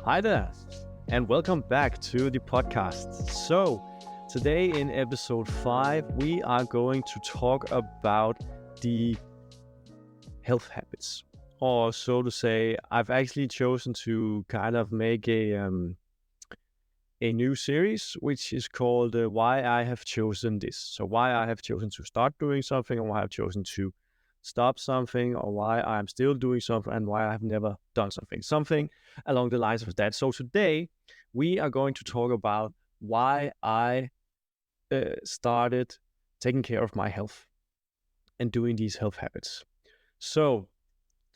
Hi there, and welcome back to the podcast. So, today in episode 5, we are going to talk about the health habits. Or, so to say, I've actually chosen to kind of make a new series, which is called Why I Have Chosen This. So, why I have chosen to start doing something, and why I've chosen to stop something, or why I'm still doing something, and why I've never done something along the lines of that. So, today we are going to talk about why I started taking care of my health and doing these health habits. So,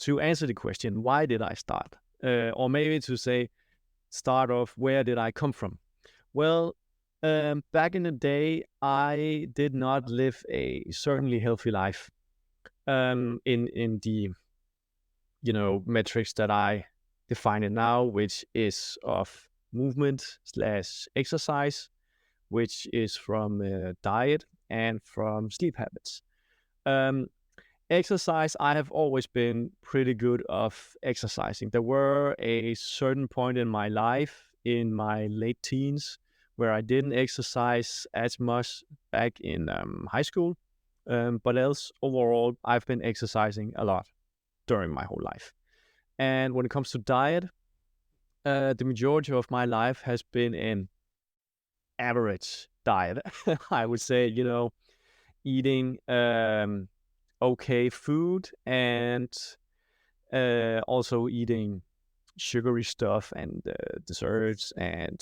to answer the question, why did I start? Or maybe to say, start off, where did I come from? Well, back in the day, I did not live a certainly healthy life in the metrics that I define it now, which is of movement/exercise, which is from diet and from sleep habits. Um, Exercise, I have always been pretty good of exercising. There were a certain point in my life in my late teens where I didn't exercise as much back in high school. But else, overall, I've been exercising a lot during my whole life. And when it comes to diet, the majority of my life has been in average diet. I would say, eating okay food and also eating sugary stuff and desserts and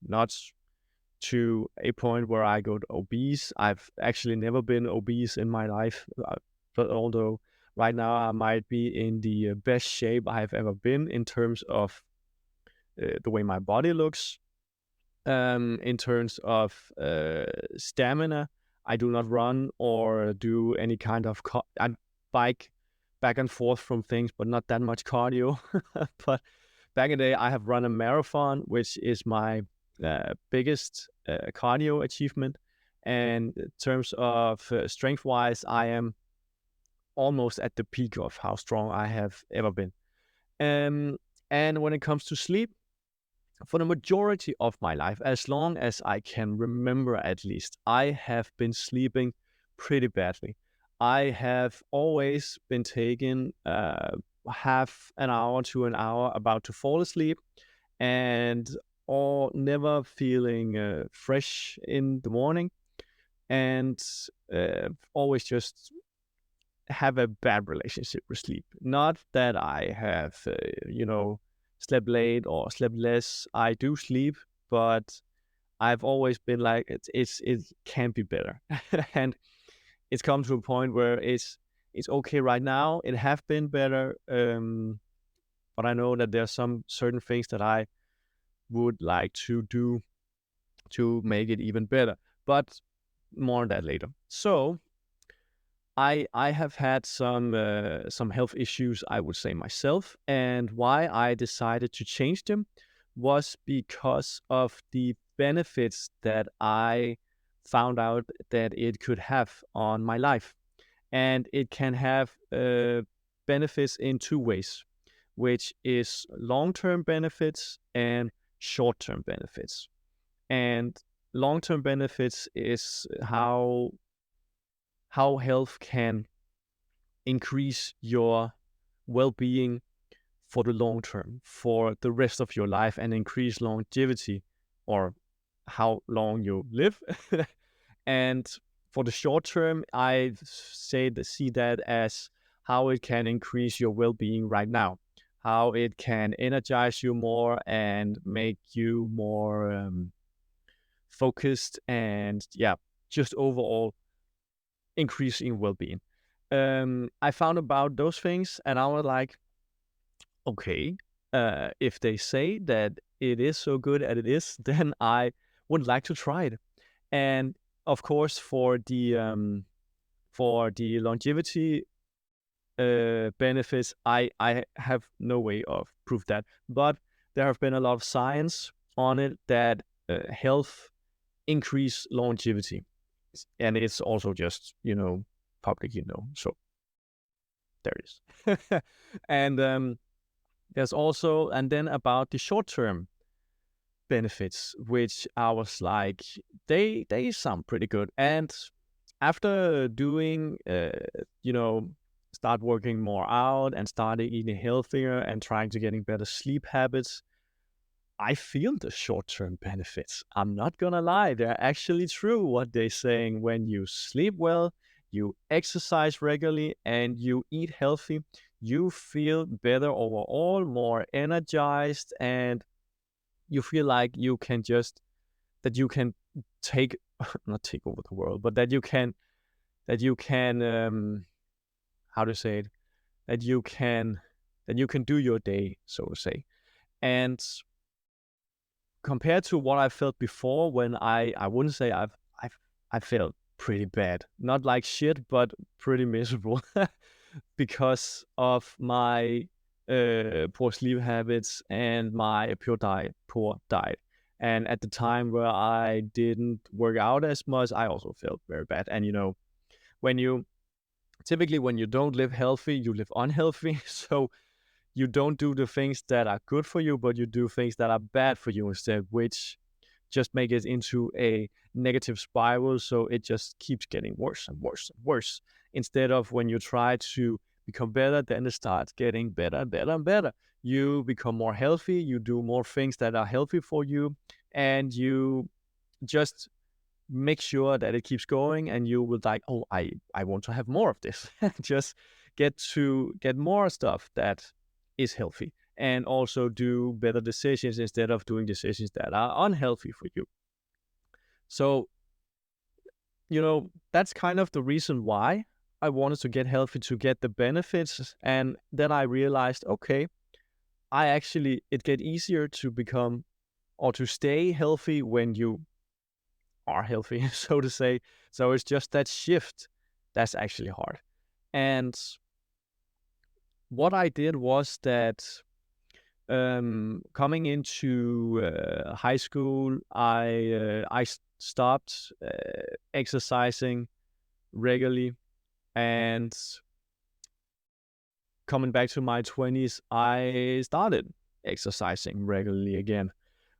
nuts to a point where I got obese. I've actually never been obese in my life, but although right now I might be in the best shape I have ever been in terms of the way my body looks. In terms of stamina, I do not run or do any kind of I bike back and forth from things, but not that much cardio. But back in the day, I have run a marathon, which is my biggest cardio achievement. And in terms of strength-wise, I am almost at the peak of how strong I have ever been. And when it comes to sleep, for the majority of my life, as long as I can remember at least, I have been sleeping pretty badly. I have always been taking half an hour to an hour about to fall asleep and or never feeling fresh in the morning and always just have a bad relationship with sleep. Not that I have, slept late or slept less. I do sleep, but I've always been like it can be better, and it's come to a point where it's okay right now. It have been better, but I know that there's some certain things that I would like to do to make it even better. But more on that later. So I have had some health issues, I would say myself, and why I decided to change them was because of the benefits that I found out that it could have on my life, and it can have benefits in two ways, which is long-term benefits and short-term benefits. And long-term benefits is how health can increase your well-being for the long term, for the rest of your life, and increase longevity or how long you live. And for the short term, I see that as how it can increase your well-being right now, how it can energize you more and make you more focused and just overall increasing well-being. I found about those things and I was like, okay, if they say that it is so good as it is, then I would like to try it. And of course, for the longevity benefits, I have no way of proof that, but there have been a lot of science on it that health increase longevity, and it's also just public, so there it is. And there's also, and then about the short-term benefits, which I was like, they sound pretty good. And after doing, start working more out and started eating healthier and trying to getting better sleep habits, I feel the short-term benefits. I'm not gonna lie, they're actually true what they're saying. When you sleep well, you exercise regularly, and you eat healthy, you feel better overall, more energized, and you feel like you can just that you can take not take over the world, but that you can how to say it, that you can do your day, so to say. And compared to what I felt before, when I wouldn't say I felt pretty bad, not like shit, but pretty miserable because of my poor sleep habits and my poor diet. And at the time where I didn't work out as much, I also felt very bad. And when you typically when you don't live healthy, you live unhealthy. So you don't do the things that are good for you, but you do things that are bad for you instead, which just make it into a negative spiral. So it just keeps getting worse and worse and worse. Instead of when you try to become better, then it starts getting better and better and better. You become more healthy, you do more things that are healthy for you, and you just make sure that it keeps going, and you will like, oh, I want to have more of this. Just get more stuff that is healthy, and also do better decisions instead of doing decisions that are unhealthy for you. So that's kind of the reason why I wanted to get healthy, to get the benefits. And then I realized, okay, it get easier to become or to stay healthy when you are healthy, so to say. So it's just that shift that's actually hard. And what I did was that, coming into high school, I stopped exercising regularly, and coming back to my 20s, I started exercising regularly again,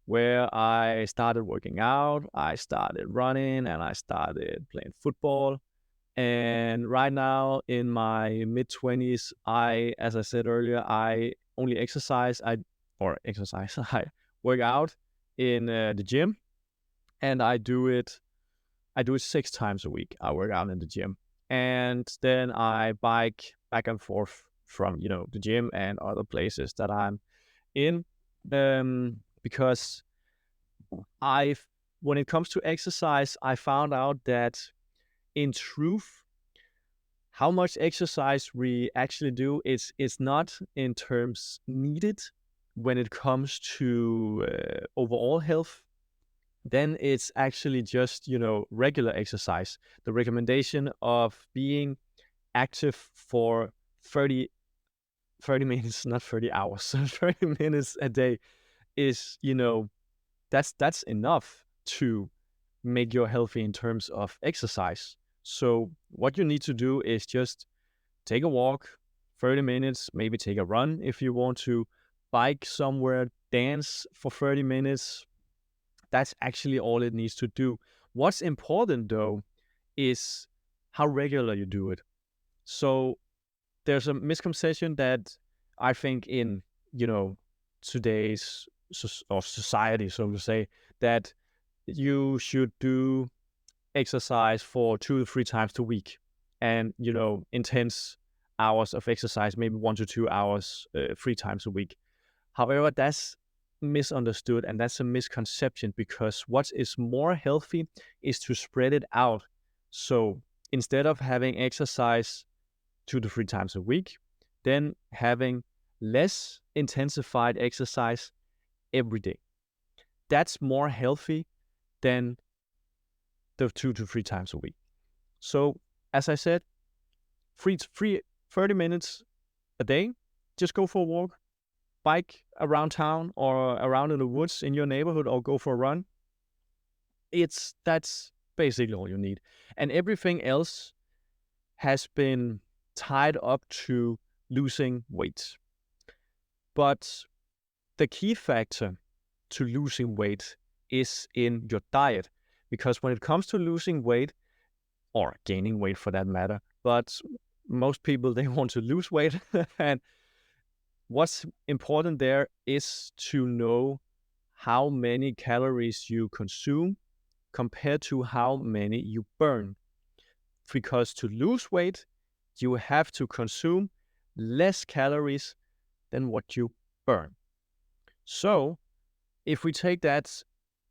where I started working out, I started running, and I started playing football. And right now in my mid 20s, as I said earlier, I only I work out in the gym, and I do it 6 times a week. I work out in the gym, and then I bike back and forth from the gym and other places that I'm in, because I've when it comes to exercise, I found out that in truth, how much exercise we actually do is not in terms needed when it comes to overall health. Then it's actually just regular exercise. The recommendation of being active for 30 minutes, not 30 hours, 30 minutes a day is that's enough to make you healthy in terms of exercise. So what you need to do is just take a walk, 30 minutes, maybe take a run if you want to, bike somewhere, dance for 30 minutes. That's actually all it needs to do. What's important though is how regular you do it. So there's a misconception that I think in, today's society, so to say, that you should do exercise for 2 to 3 times a week, and intense hours of exercise, maybe 1 to 2 hours 3 times a week. However, that's misunderstood, and that's a misconception, because what is more healthy is to spread it out. So instead of having exercise 2 to 3 times a week, then having less intensified exercise every day. That's more healthy than the 2 to 3 times a week. So as I said, free 30 minutes a day, just go for a walk, bike around town or around in the woods in your neighborhood, or go for a run. That's basically all you need. And everything else has been tied up to losing weight. But the key factor to losing weight is in your diet, because when it comes to losing weight, or gaining weight for that matter, but most people, they want to lose weight. And what's important there is to know how many calories you consume compared to how many you burn. Because to lose weight, you have to consume less calories than what you burn. So if we take that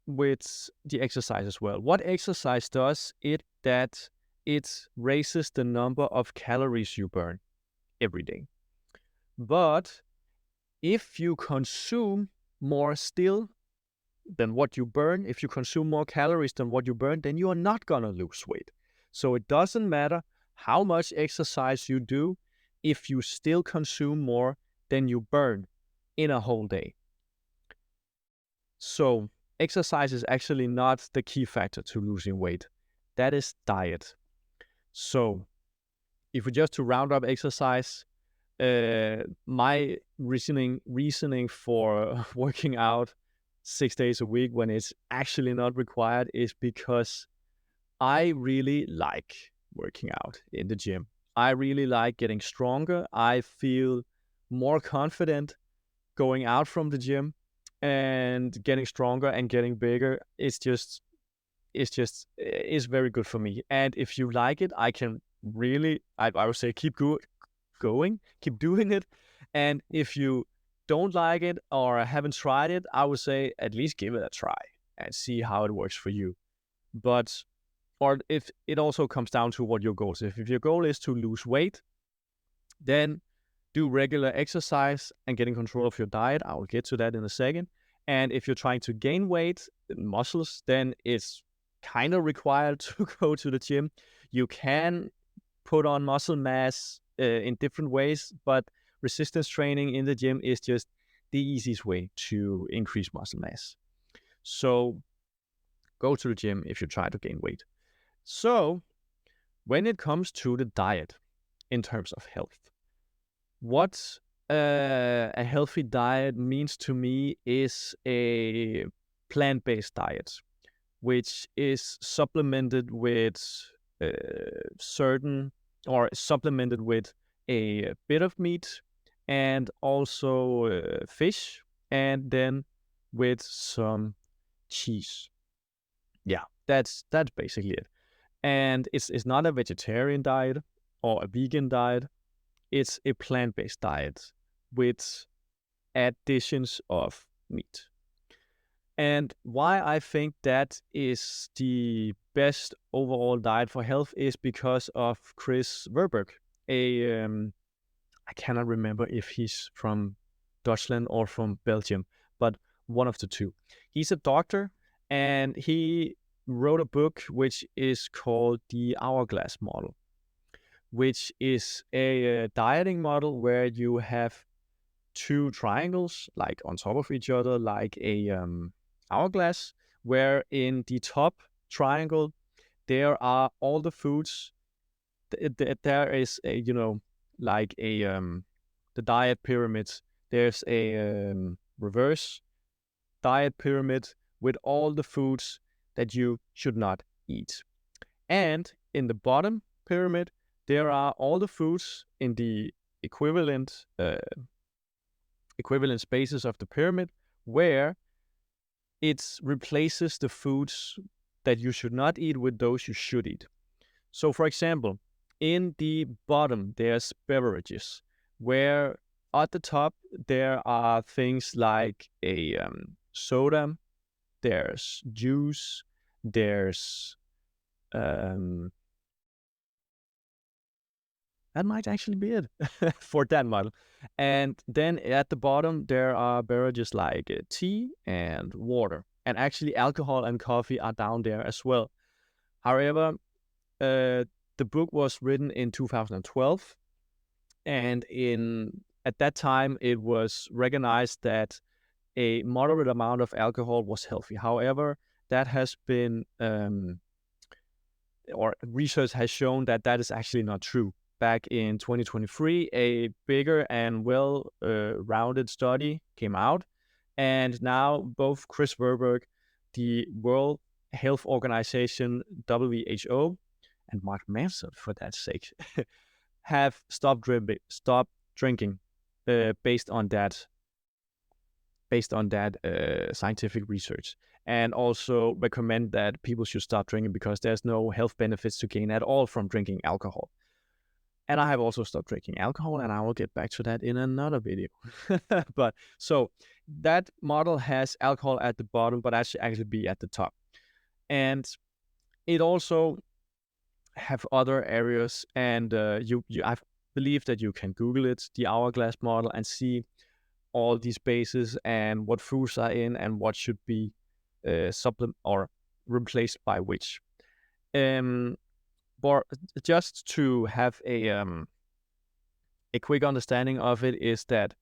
with the exercise as well, what exercise does it that it raises the number of calories you burn every day. But if you consume more still than what you burn, if you consume more calories than what you burn, then you are not going to lose weight. So it doesn't matter how much exercise you do if you still consume more than you burn in a whole day. So exercise is actually not the key factor to losing weight. That is diet. So if we just to round up exercise, my reasoning for working out 6 days a week when it's actually not required is because I really like working out in the gym. I really like getting stronger. I feel more confident going out from the gym, and getting stronger and getting bigger. It's very good for me. And if you like it, I can really, I would say, keep doing it. And if you don't like it or haven't tried it, I would say at least give it a try and see how it works for you. But, or if it also comes down to what your goal is. If your goal is to lose weight, then do regular exercise and get in control of your diet. I will get to that in a second. And if you're trying to gain weight, muscles, then it's kind of required to go to the gym. You can put on muscle mass in different ways, but resistance training in the gym is just the easiest way to increase muscle mass. So go to the gym if you try to gain weight. So when it comes to the diet in terms of health, what a healthy diet means to me is a plant-based diet, which is supplemented with supplemented with a bit of meat and also fish, and then with some cheese. Yeah, that's basically it. And it's not a vegetarian diet or a vegan diet. It's a plant-based diet with additions of meat. And why I think that is the best overall diet for health is because of Chris Verberg. I cannot remember if he's from Deutschland or from Belgium, but one of the two. He's a doctor, and he wrote a book which is called the Hourglass Model, which is a dieting model where you have two triangles like on top of each other, like a hourglass, where in the top triangle there are all the foods. There is a, like a the diet pyramid. There's a reverse diet pyramid with all the foods that you should not eat. And in the bottom pyramid, there are all the foods in the equivalent spaces of the pyramid where it replaces the foods that you should not eat with those you should eat. So, for example, in the bottom, there's beverages, where at the top, there are things like a soda, there's juice, there's that might actually be it for that model. And then at the bottom, there are beverages like tea and water. And actually, alcohol and coffee are down there as well. However, the book was written in 2012. And at that time, it was recognized that a moderate amount of alcohol was healthy. However, that has been, or research has shown that that is actually not true. back in 2023, a bigger and well-rounded study came out. And now both Chris Verberg, the World Health Organization, WHO, and Mark Manson, for that sake, have stopped drinking based on that scientific research, and also recommend that people should stop drinking because there's no health benefits to gain at all from drinking alcohol. And I have also stopped drinking alcohol, and I will get back to that in another video. But so that model has alcohol at the bottom, but that should actually be at the top. And it also have other areas, and I believe that you can Google it, the hourglass model, and see all these bases and what foods are in and what should be supplement or replaced by which. But just to have a quick understanding of it is that,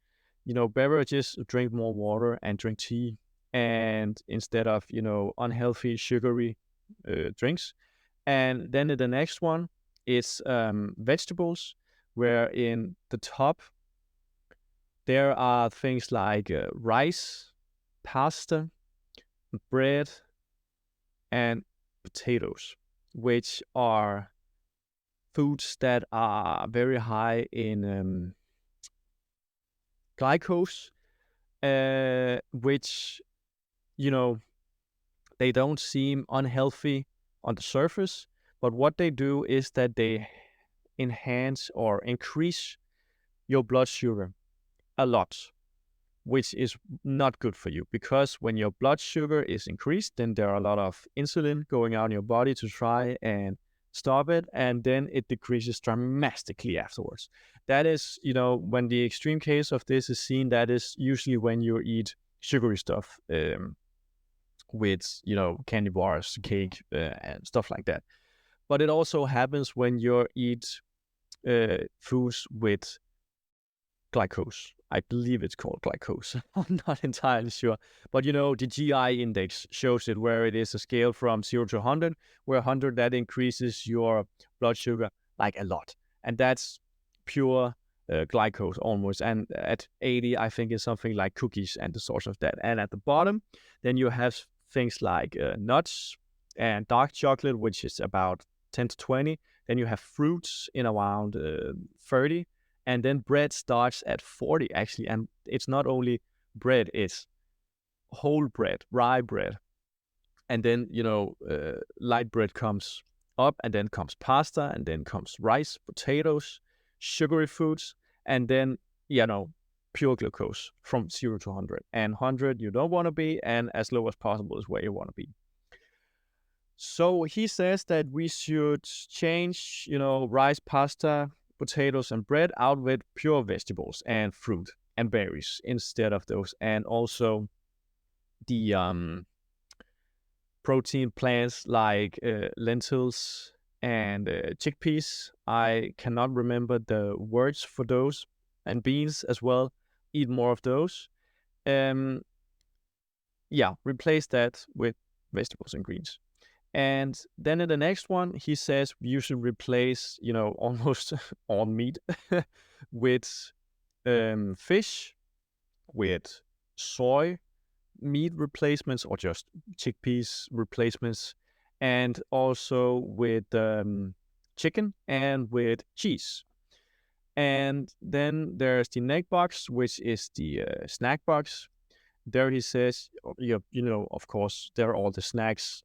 beverages, drink more water and drink tea, and instead of, unhealthy sugary drinks. And then the next one is vegetables, where in the top there are things like rice, pasta, bread, and potatoes, which are foods that are very high in glycose, which, they don't seem unhealthy on the surface, but what they do is that they enhance or increase your blood sugar a lot, which is not good for you, because when your blood sugar is increased, then there are a lot of insulin going out in your body to try and stop it, and then it decreases dramatically afterwards. That is, when the extreme case of this is seen, that is usually when you eat sugary stuff, with, candy bars, cake, and stuff like that. But it also happens when you eat foods with glycose. I believe it's called glycose. I'm not entirely sure. But the GI index shows it, where it is a scale from 0 to 100, where 100, that increases your blood sugar like a lot. And that's pure glycose almost. And at 80, I think, is something like cookies and the source of that. And at the bottom, then you have things like nuts and dark chocolate, which is about 10 to 20. Then you have fruits in around 30. And then bread starts at 40, actually. And it's not only bread, it's whole bread, rye bread. And then, light bread comes up, and then comes pasta, and then comes rice, potatoes, sugary foods, and then, pure glucose from 0 to 100. And 100 you don't want to be, and as low as possible is where you want to be. So he says that we should change, rice, pasta, potatoes, and bread out with pure vegetables and fruit and berries instead of those. And also the protein plants like lentils and chickpeas. I cannot remember the words for those. And beans as well. Eat more of those. Replace that with vegetables and greens. And then in the next one, he says you should replace, almost all meat with fish, with soy meat replacements, or just chickpeas replacements, and also with chicken and with cheese. And then there's the next box, which is the snack box. There he says, of course, there are all the snacks,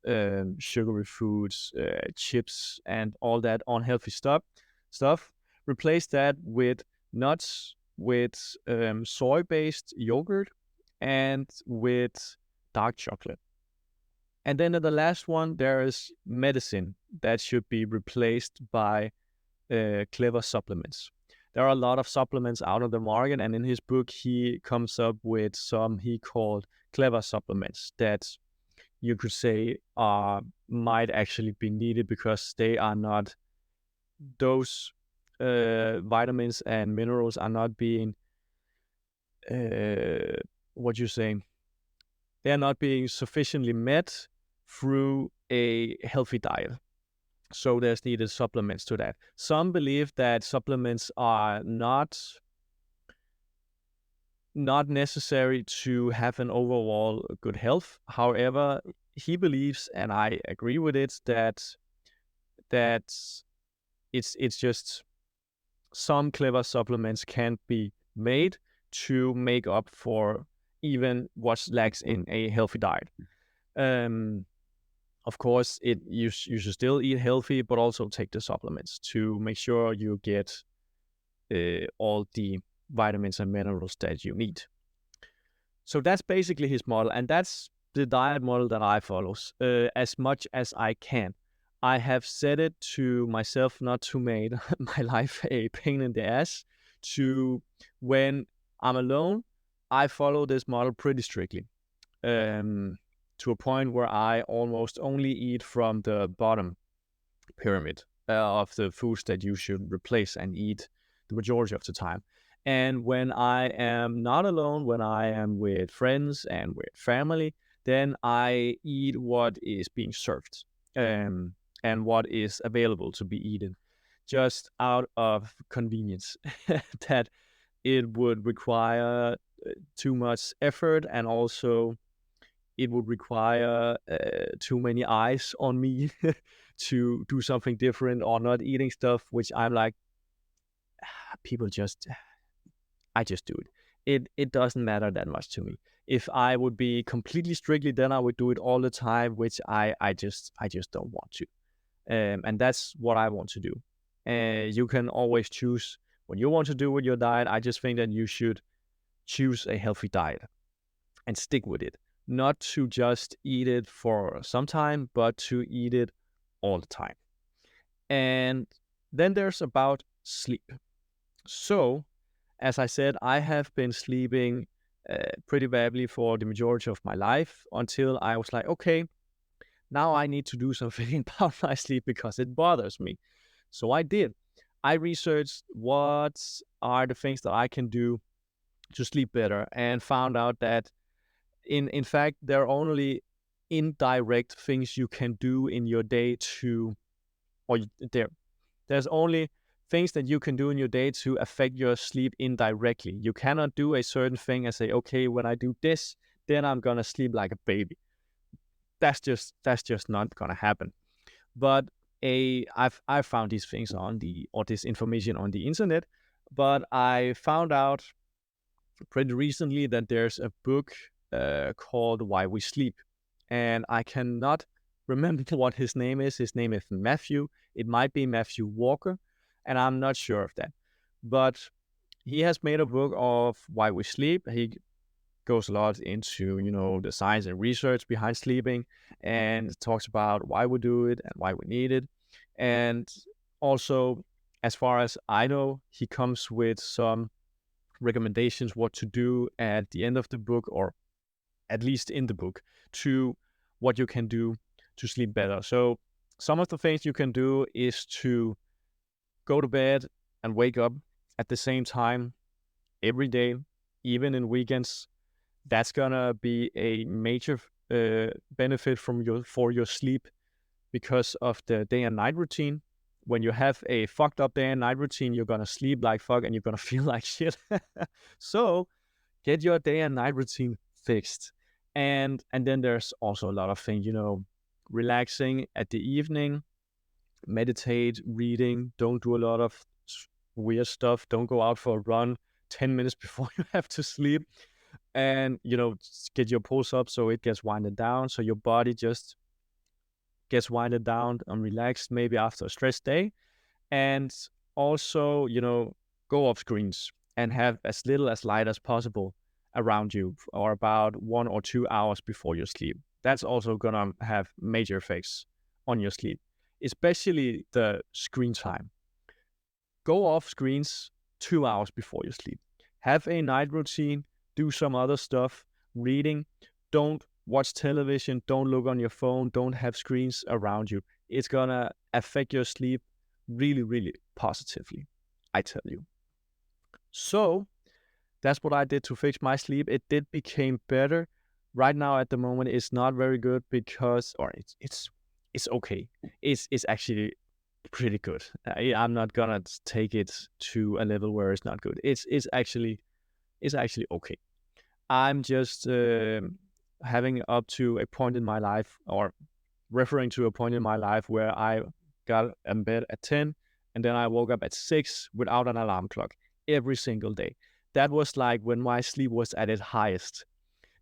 sugary foods, chips, and all that unhealthy stuff. Replace that with nuts, with soy-based yogurt, and with dark chocolate. And then in the last one, there is medicine that should be replaced by clever supplements. There are a lot of supplements out on the market, and in his book, he comes up with some he called clever supplements that you could say might actually be needed, because they are not, those vitamins and minerals are not being, they are not being sufficiently met through a healthy diet. So there's needed supplements to that. Some believe that supplements are not necessary to have an overall good health. However, he believes, and I agree with it, that it's just some clever supplements can be made to make up for even what lacks in a healthy diet. Um, of course, you should still eat healthy, but also take the supplements to make sure you get all the vitamins and minerals that you need. So that's basically his model, and that's the diet model that I follow as much as I can. I have set it to myself not to make my life a pain in the ass. To when I'm alone, I follow this model pretty strictly, to a point where I almost only eat from the bottom pyramid of the foods that you should replace and eat the majority of the time. And when I am not alone, when I am with friends and with family, then I eat what is being served, um, and what is available to be eaten, just out of convenience. That it would require too much effort, and also it would require too many eyes on me to do something different or not eating stuff, which I'm like, people just, I just do it. It doesn't matter that much to me. If I would be completely strictly, then I would do it all the time, which I just don't want to. And that's what I want to do. You can always choose what you want to do with your diet. I just think that you should choose a healthy diet and stick with it. Not to just eat it for some time, but to eat it all the time. And then there's about sleep. So, as I said, I have been sleeping pretty badly for the majority of my life until I was like, okay, now I need to do something about my sleep because it bothers me. So I did. I researched what are the things that I can do to sleep better, and found out that in fact there are only indirect things you can do in your day to, or there's only things that you can do in your day to affect your sleep indirectly. You cannot do a certain thing and say, okay, when I do this, then I'm gonna sleep like a baby. That's just not gonna happen. But I've found these things or this information on the internet, but I found out pretty recently that there's a book called Why We Sleep. And I cannot remember what his name is. His name is Matthew. It might be Matthew Walker, and I'm not sure of that. But he has made a book of Why We Sleep. He goes a lot into, the science and research behind sleeping, and talks about why we do it and why we need it. And also, as far as I know, he comes with some recommendations what to do at the end of the book, or at least in the book, to what you can do to sleep better. So some of the things you can do is to go to bed and wake up at the same time every day, even in weekends. That's gonna be a major benefit for your sleep, because of the day and night routine. When you have a fucked up day and night routine, you're gonna sleep like fuck and you're gonna feel like shit. So get your day and night routine fixed. And then there's also a lot of things, relaxing at the evening, meditate, reading, don't do a lot of weird stuff, don't go out for a run 10 minutes before you have to sleep, and get your pulse up so it gets winded down, so your body just gets winded down and relaxed, maybe after a stress day. And also, go off screens and have as little as light as possible around you, or about 1 or 2 hours before you sleep. That's also gonna have major effects on your sleep, especially the screen time. Go off screens 2 hours before you sleep. Have a night routine, do some other stuff, reading. Don't watch television, don't look on your phone, don't have screens around you. It's gonna affect your sleep really, really positively, I tell you. So that's what I did to fix my sleep. It did became better. Right now, at the moment, it's not very good because, or it's it's okay. It's actually pretty good. I'm not gonna take it to a level where it's not good. It's actually okay. I'm just having up to a point in my life, or referring to a point in my life where I got in bed at 10 and then I woke up at 6 without an alarm clock every single day. That was like when my sleep was at its highest.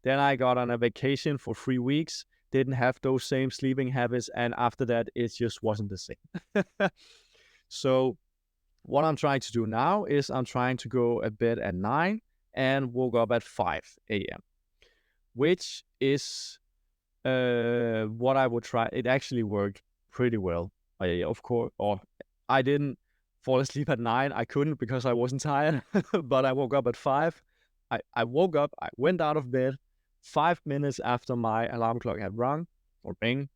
Then I got on a vacation for 3 weeks, didn't have those same sleeping habits, and after that, it just wasn't the same. So, what I'm trying to do now is I'm trying to go to bed at 9 and woke up at 5 a.m., which is what I would try. It actually worked pretty well. Of course, or I didn't fall asleep at 9. I couldn't because I wasn't tired, but I woke up at 5. I woke up, I went out of bed 5 minutes after my alarm clock had rung or ring,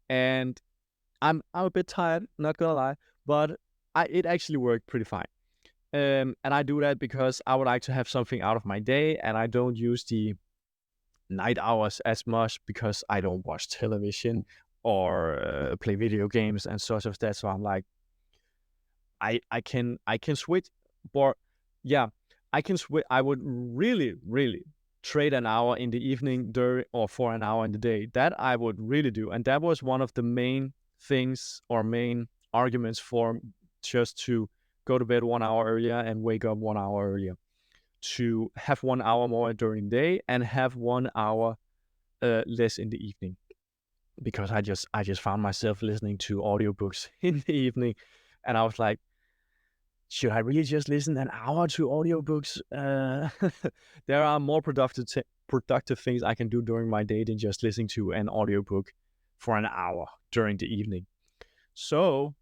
and I'm a bit tired, not gonna lie, but it actually worked pretty fine. And I do that because I would like to have something out of my day, and I don't use the night hours as much because I don't watch television or play video games and such of that. So I'm like, I can switch, but yeah, I can switch. I would really trade an hour in the evening during or for an hour in the day. That I would really do, and that was one of the main things or main arguments for just to go to bed 1 hour earlier and wake up 1 hour earlier, to have 1 hour more during the day and have 1 hour less in the evening, because I just found myself listening to audiobooks in the evening, and I was like, should I really just listen an hour to audiobooks? There are more productive things I can do during my day than just listening to an audiobook for an hour during the evening. So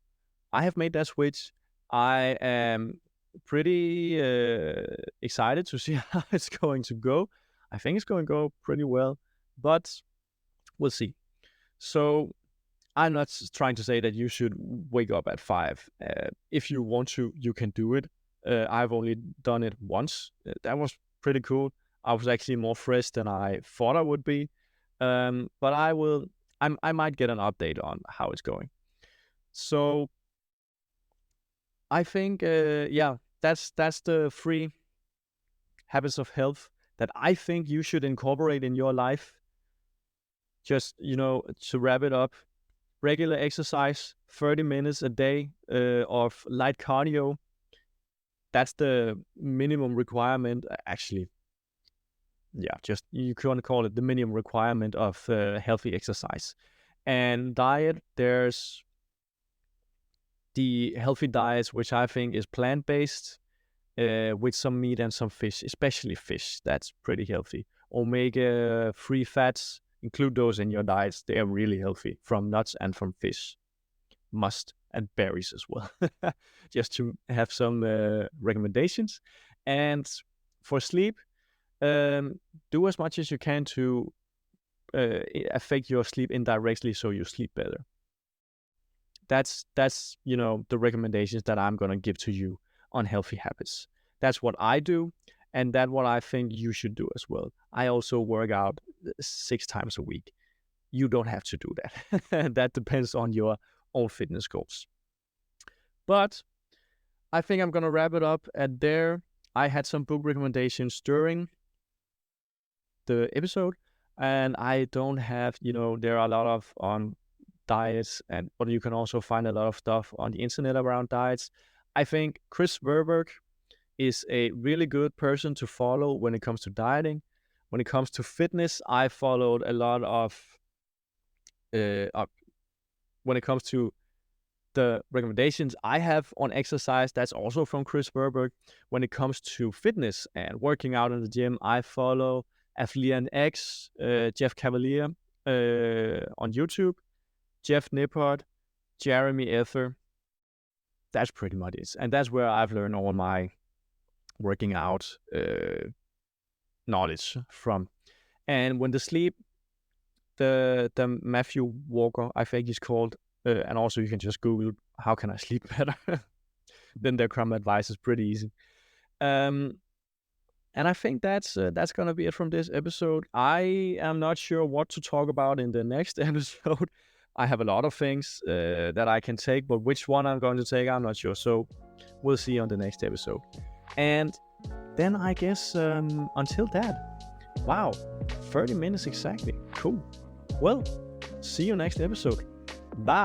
I have made that switch. I am pretty excited to see how it's going to go. I think it's going to go pretty well, but we'll see. So I'm not trying to say that you should wake up at 5. If you want to, you can do it. I've only done it once. That was pretty cool. I was actually more fresh than I thought I would be. But I might get an update on how it's going. So I think, yeah, that's the 3 habits of health that I think you should incorporate in your life. Just, to wrap it up, regular exercise, 30 minutes a day of light cardio. That's the minimum requirement. Actually, yeah, just you can call it the minimum requirement of healthy exercise. And diet, there's the healthy diets, which I think is plant-based, with some meat and some fish, especially fish. That's pretty healthy. Omega-3 fats, include those in your diets. They are really healthy, from nuts and from fish. Must, and berries as well, just to have some recommendations. And for sleep, do as much as you can to affect your sleep indirectly so you sleep better. That's the recommendations that I'm going to give to you on healthy habits. That's what I do, and that's what I think you should do as well. I also work out 6 times a week. You don't have to do that. That depends on your own fitness goals. But I think I'm going to wrap it up at there. I had some book recommendations during the episode, and I don't have, there are a lot of on diets, but you can also find a lot of stuff on the internet around diets. I think Chris Verberg is a really good person to follow when it comes to dieting. When it comes to fitness, I followed a lot of when it comes to the recommendations I have on exercise, that's also from Chris Verberg. When it comes to fitness and working out in the gym, I follow Athlean X, Jeff Cavalier on YouTube, Jeff Nippard, Jeremy Ether. That's pretty much it. And that's where I've learned all my working out knowledge from. And when the sleep, the Matthew Walker, I think he's called, and also you can just Google, how can I sleep better? Then their crumb advice is pretty easy. And I think that's going to be it from this episode. I am not sure what to talk about in the next episode. I have a lot of things that I can take, but which one I'm going to take, I'm not sure. So we'll see on the next episode. And then I guess until that, wow, 30 minutes exactly. Cool. Well, see you next episode. Bye.